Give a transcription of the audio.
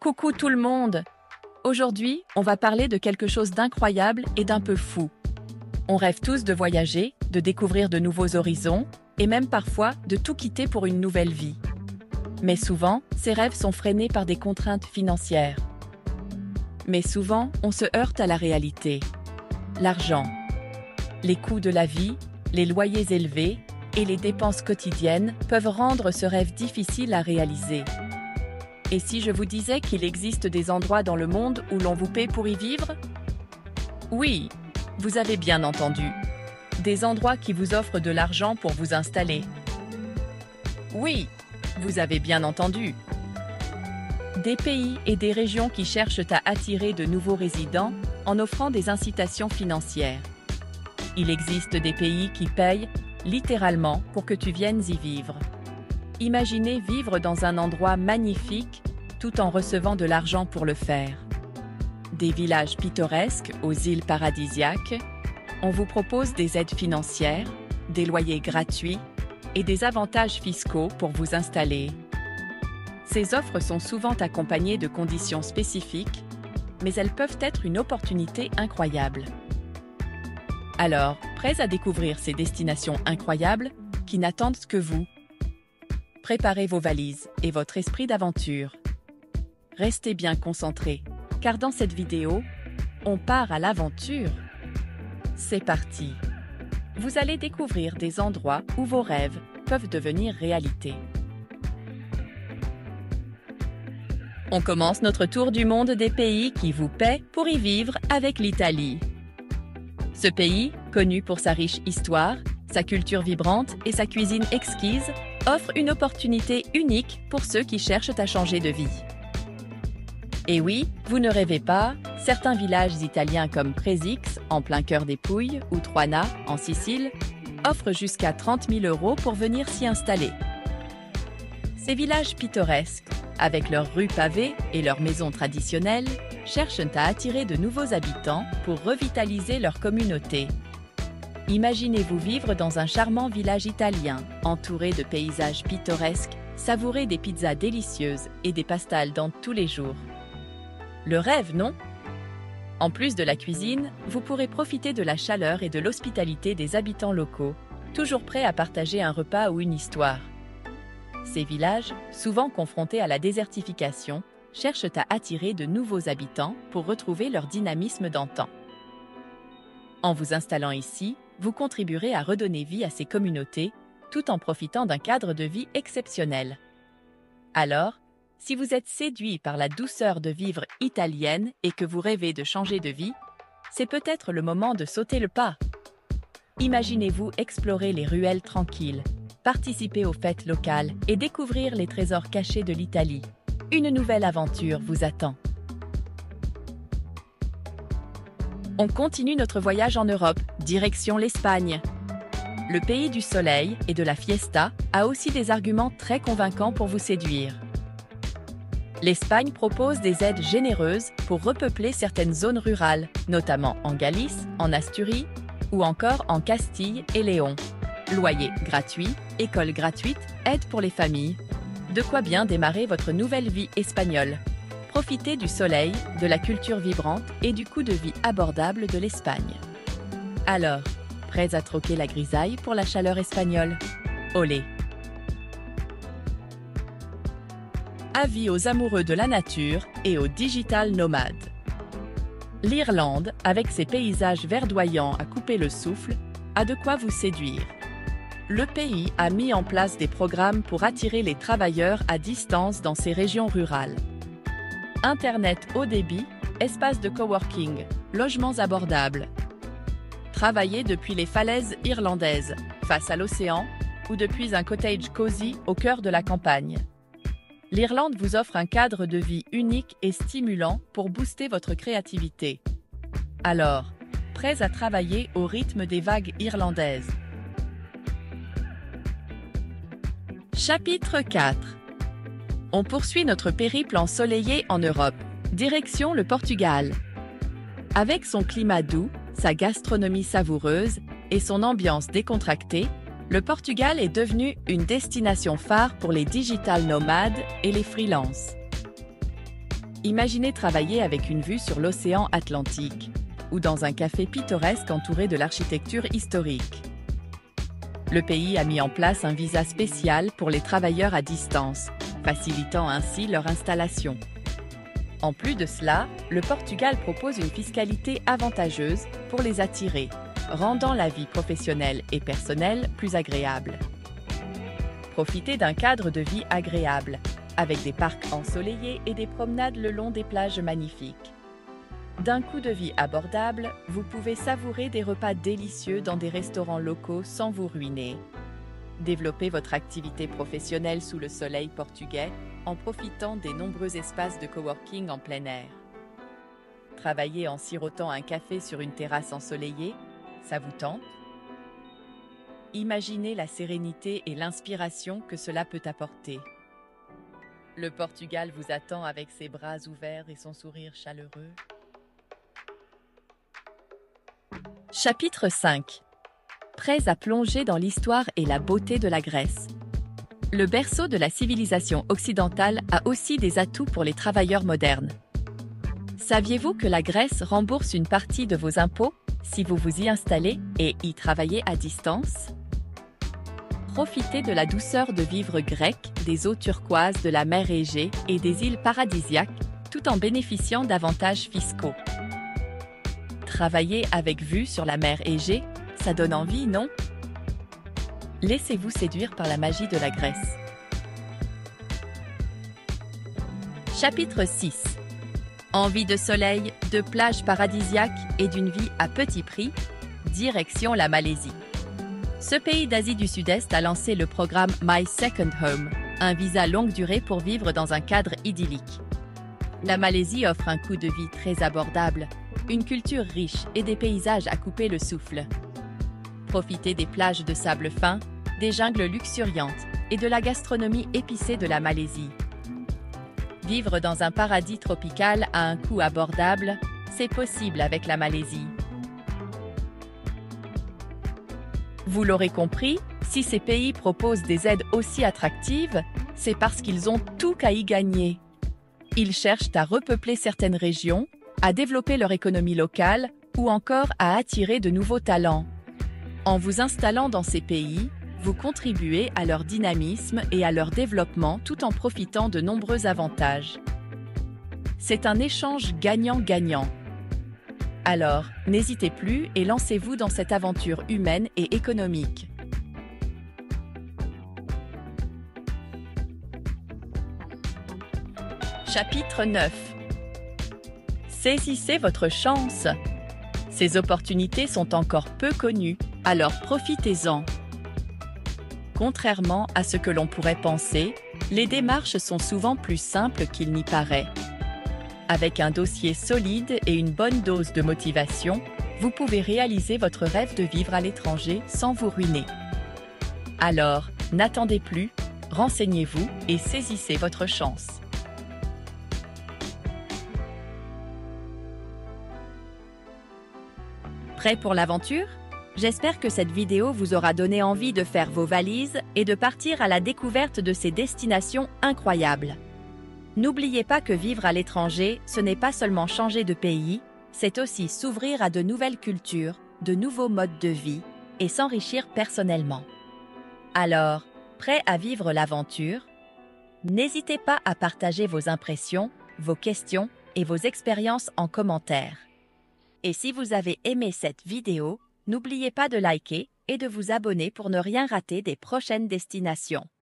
Coucou tout le monde! Aujourd'hui, on va parler de quelque chose d'incroyable et d'un peu fou. On rêve tous de voyager, de découvrir de nouveaux horizons, et même parfois de tout quitter pour une nouvelle vie. Mais souvent, ces rêves sont freinés par des contraintes financières. Mais souvent, on se heurte à la réalité. L'argent. Les coûts de la vie, les loyers élevés et les dépenses quotidiennes peuvent rendre ce rêve difficile à réaliser. Et si je vous disais qu'il existe des endroits dans le monde où l'on vous paie pour y vivre? Oui, vous avez bien entendu. Des endroits qui vous offrent de l'argent pour vous installer. Oui, vous avez bien entendu. Des pays et des régions qui cherchent à attirer de nouveaux résidents en offrant des incitations financières. Il existe des pays qui payent, littéralement, pour que tu viennes y vivre. Imaginez vivre dans un endroit magnifique tout en recevant de l'argent pour le faire. Des villages pittoresques aux îles paradisiaques, on vous propose des aides financières, des loyers gratuits et des avantages fiscaux pour vous installer. Ces offres sont souvent accompagnées de conditions spécifiques, mais elles peuvent être une opportunité incroyable. Alors, prêts à découvrir ces destinations incroyables qui n'attendent que vous? Préparez vos valises et votre esprit d'aventure. Restez bien concentrés, car dans cette vidéo, on part à l'aventure. C'est parti! Vous allez découvrir des endroits où vos rêves peuvent devenir réalité. On commence notre tour du monde des pays qui vous paient pour y vivre avec l'Italie. Ce pays, connu pour sa riche histoire, sa culture vibrante et sa cuisine exquise, offre une opportunité unique pour ceux qui cherchent à changer de vie. Et oui, vous ne rêvez pas, certains villages italiens comme Présix, en plein cœur des Pouilles, ou Troana, en Sicile, offrent jusqu'à 30 000 € pour venir s'y installer. Ces villages pittoresques, avec leurs rues pavées et leurs maisons traditionnelles, cherchent à attirer de nouveaux habitants pour revitaliser leur communauté. Imaginez-vous vivre dans un charmant village italien, entouré de paysages pittoresques, savourer des pizzas délicieuses et des pastas al dente tous les jours. Le rêve, non? En plus de la cuisine, vous pourrez profiter de la chaleur et de l'hospitalité des habitants locaux, toujours prêts à partager un repas ou une histoire. Ces villages, souvent confrontés à la désertification, cherchent à attirer de nouveaux habitants pour retrouver leur dynamisme d'antan. En vous installant ici, vous contribuerez à redonner vie à ces communautés, tout en profitant d'un cadre de vie exceptionnel. Alors, si vous êtes séduit par la douceur de vivre italienne et que vous rêvez de changer de vie, c'est peut-être le moment de sauter le pas. Imaginez-vous explorer les ruelles tranquilles, participer aux fêtes locales et découvrir les trésors cachés de l'Italie. Une nouvelle aventure vous attend. On continue notre voyage en Europe, direction l'Espagne. Le pays du soleil et de la fiesta a aussi des arguments très convaincants pour vous séduire. L'Espagne propose des aides généreuses pour repeupler certaines zones rurales, notamment en Galice, en Asturie ou encore en Castille et Léon. Loyer gratuit, école gratuite, aide pour les familles. De quoi bien démarrer votre nouvelle vie espagnole. Profitez du soleil, de la culture vibrante et du coût de vie abordable de l'Espagne. Alors, prêts à troquer la grisaille pour la chaleur espagnole? Olé! Avis aux amoureux de la nature et aux digital nomades. L'Irlande, avec ses paysages verdoyants à couper le souffle, a de quoi vous séduire. Le pays a mis en place des programmes pour attirer les travailleurs à distance dans ces régions rurales. Internet haut débit, espaces de coworking, logements abordables. Travaillez depuis les falaises irlandaises, face à l'océan, ou depuis un cottage cosy au cœur de la campagne. L'Irlande vous offre un cadre de vie unique et stimulant pour booster votre créativité. Alors, prêts à travailler au rythme des vagues irlandaises? Chapitre 4. On poursuit notre périple ensoleillé en Europe, direction le Portugal. Avec son climat doux, sa gastronomie savoureuse et son ambiance décontractée, le Portugal est devenu une destination phare pour les digital nomades et les freelances. Imaginez travailler avec une vue sur l'océan Atlantique ou dans un café pittoresque entouré de l'architecture historique. Le pays a mis en place un visa spécial pour les travailleurs à distance, facilitant ainsi leur installation. En plus de cela, le Portugal propose une fiscalité avantageuse pour les attirer, rendant la vie professionnelle et personnelle plus agréable. Profitez d'un cadre de vie agréable, avec des parcs ensoleillés et des promenades le long des plages magnifiques. D'un coût de vie abordable, vous pouvez savourer des repas délicieux dans des restaurants locaux sans vous ruiner. Développez votre activité professionnelle sous le soleil portugais en profitant des nombreux espaces de coworking en plein air. Travailler en sirotant un café sur une terrasse ensoleillée, ça vous tente? Imaginez la sérénité et l'inspiration que cela peut apporter. Le Portugal vous attend avec ses bras ouverts et son sourire chaleureux. Chapitre 5. Prêts à plonger dans l'histoire et la beauté de la Grèce. Le berceau de la civilisation occidentale a aussi des atouts pour les travailleurs modernes. Saviez-vous que la Grèce rembourse une partie de vos impôts si vous vous y installez et y travaillez à distance? Profitez de la douceur de vivre grec, des eaux turquoises de la mer Égée et des îles paradisiaques, tout en bénéficiant d'avantages fiscaux. Travailler avec vue sur la mer Égée, ça donne envie, non? Laissez-vous séduire par la magie de la Grèce. Chapitre 6. Envie de soleil, de plages paradisiaques et d'une vie à petit prix, direction la Malaisie. Ce pays d'Asie du Sud-Est a lancé le programme My Second Home, un visa longue durée pour vivre dans un cadre idyllique. La Malaisie offre un coût de vie très abordable, une culture riche et des paysages à couper le souffle. Profitez des plages de sable fin, des jungles luxuriantes et de la gastronomie épicée de la Malaisie. Vivre dans un paradis tropical à un coût abordable, c'est possible avec la Malaisie. Vous l'aurez compris, si ces pays proposent des aides aussi attractives, c'est parce qu'ils ont tout qu'à y gagner. Ils cherchent à repeupler certaines régions, à développer leur économie locale ou encore à attirer de nouveaux talents. En vous installant dans ces pays, vous contribuez à leur dynamisme et à leur développement tout en profitant de nombreux avantages. C'est un échange gagnant-gagnant. Alors, n'hésitez plus et lancez-vous dans cette aventure humaine et économique. Chapitre 9. Saisissez votre chance. Ces opportunités sont encore peu connues, alors profitez-en. Contrairement à ce que l'on pourrait penser, les démarches sont souvent plus simples qu'il n'y paraît. Avec un dossier solide et une bonne dose de motivation, vous pouvez réaliser votre rêve de vivre à l'étranger sans vous ruiner. Alors, n'attendez plus, renseignez-vous et saisissez votre chance. Prêt pour l'aventure? J'espère que cette vidéo vous aura donné envie de faire vos valises et de partir à la découverte de ces destinations incroyables. N'oubliez pas que vivre à l'étranger, ce n'est pas seulement changer de pays, c'est aussi s'ouvrir à de nouvelles cultures, de nouveaux modes de vie et s'enrichir personnellement. Alors, prêt à vivre l'aventure? N'hésitez pas à partager vos impressions, vos questions et vos expériences en commentaire. Et si vous avez aimé cette vidéo, n'oubliez pas de liker et de vous abonner pour ne rien rater des prochaines destinations.